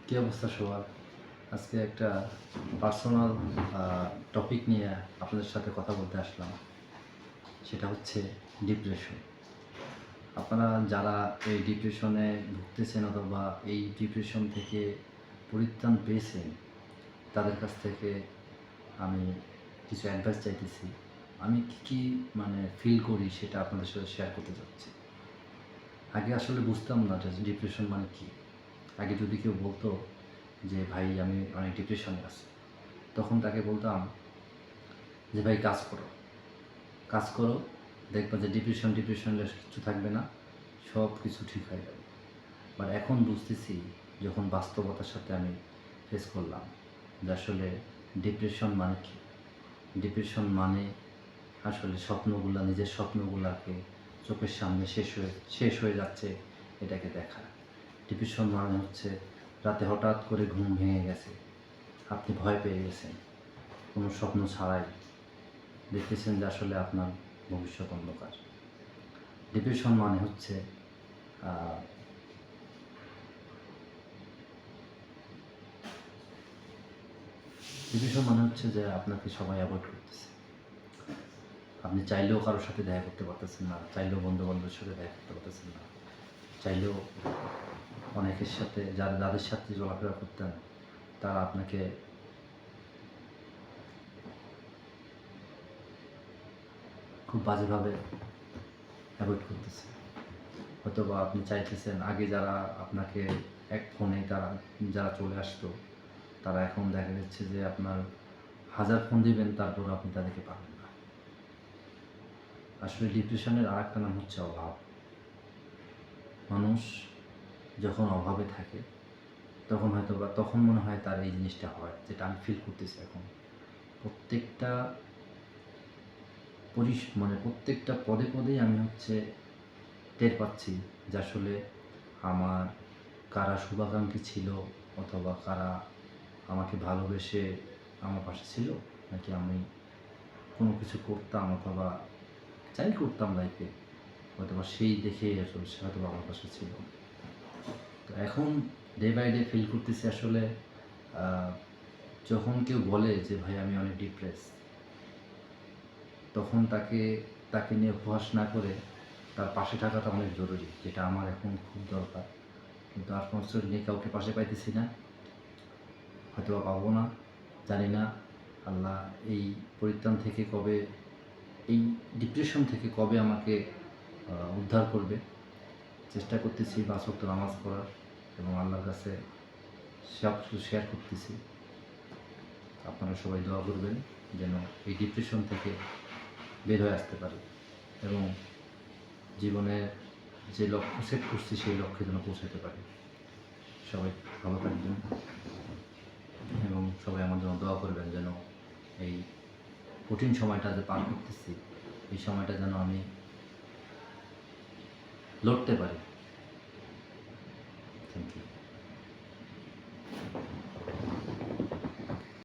কী অবস্থা সবার? আজকে একটা পার্সোনাল টপিক নিয়ে আপনাদের সাথে কথা বলতে আসলাম। সেটা হচ্ছে ডিপ্রেশন। আপনারা যারা এই ডিপ্রেশনে ভুগতেছেন অথবা এই ডিপ্রেশন থেকে পরিত্রাণ পেয়েছেন, তাদের কাছ থেকে আমি কিছু অ্যাডভাইস চাইতেছি। আমি কী ফিল করি সেটা আপনাদের সাথে শেয়ার করতে চাচ্ছি। আগে আসলে বুঝতাম না যে ডিপ্রেশন মানে কী। আগে যদি কেউ বলতো যে ভাই আমি অনেক ডিপ্রেশনে আছি, তখন তাকে বলতাম যে ভাই কাজ করো, কাজ করো, দেখবা যে ডিপ্রেশনের কিচ্ছু থাকবে না, সব কিছু ঠিক হয়ে যাবে। বাট এখন বুঝতেছি, যখন বাস্তবতার সাথে আমি ফেস করলাম, যে আসলে ডিপ্রেশন মানে কী। ডিপ্রেশন মানে আসলে নিজের স্বপ্নগুলাকে চোখের সামনে শেষ হয়ে যাচ্ছে এটাকে দেখা। ডিপ্রেশন মানে হচ্ছে রাতে হঠাৎ করে ঘুম ভেঙে গেছে, আপনি ভয় পেয়ে গেছেন, কোনো স্বপ্ন ছাড়াই দেখতেছেন যে আসলে আপনার ভবিষ্যৎ অন্ধকার। ডিপ্রেশন মানে হচ্ছে যে আপনাকে সবাই অ্যাভয়েড করতেছে। আপনি চাইলেও কারোর সাথে দেখা করতে পারতেছেন না, চাইলেও বন্ধু-বান্ধবের সাথে দেখা করতে পারতেছেন না, চাইলেও অনেকের সাথে যাদের সাথে চলাফেরা করতেন তারা আপনাকে খুব বাজেভাবে অ্যাভয়েড করতেছে। হয়তোবা আপনি চাইতেছেন, আগে যারা আপনাকে এক ফোনে যারা চলে আসতো, তারা এখন দেখা যাচ্ছে যে আপনার 1000 ফোন দিবেন তারপরও আপনি তাদেরকে পাবেন না। আসলে ডিপ্রেশনের আরেকটা নাম হচ্ছে অভাব। মানুষ যখন অভাবে থাকে তখন মনে হয় তার এই জিনিসটা হয়, যেটা আমি ফিল করতেছি এখন। প্রত্যেকটা প্রত্যেকটা পদে পদেই আমি টের পাচ্ছি যে আসলে আমার কারা শুভাকাঙ্ক্ষী ছিল, অথবা কারা আমাকে ভালোবেসে আমার পাশে ছিল, নাকি আমি কোনো কিছু করতাম অথবা যাই করতাম লাইফে, হয়তোবা সেই দেখেই আসলে সে হয়তোবা আমার পাশে ছিল। তো এখন ডে বাই ডে ফিল করতেছি আসলে যখন কেউ বলে যে ভাই আমি অনেক ডিপ্রেস, তখন তাকে নিয়ে উপহাস না করে তার পাশে থাকাটা অনেক জরুরি, যেটা আমার এখন খুব দরকার। কিন্তু আনফরচুনেটলি কাউকে পাশে পাইতেছি না, হয়তো পাবো না, জানি না আল্লাহ এই এই ডিপ্রেশন থেকে কবে আমাকে উদ্ধার করবে। চেষ্টা করতেছি 5 ওয়াক্ত নামাজ পড়ার এবং আল্লাহর কাছে সব কিছু শেয়ার করতেছি। আপনারা সবাই দোয়া করবেন যেন এই ডিপ্রেশন থেকে বের হয়ে আসতে পারি এবং জীবনে যে লক্ষ্য সেট করছি সেই লক্ষ্যে যেন পৌঁছাতে পারি। সবাই ভালো থাকবেন এবং সবাই আমার জন্য দোয়া করবেন যেন এই কঠিন সময়টা যে পার করতেছি, এই সময়টা যেন আমি লড়তে পারি।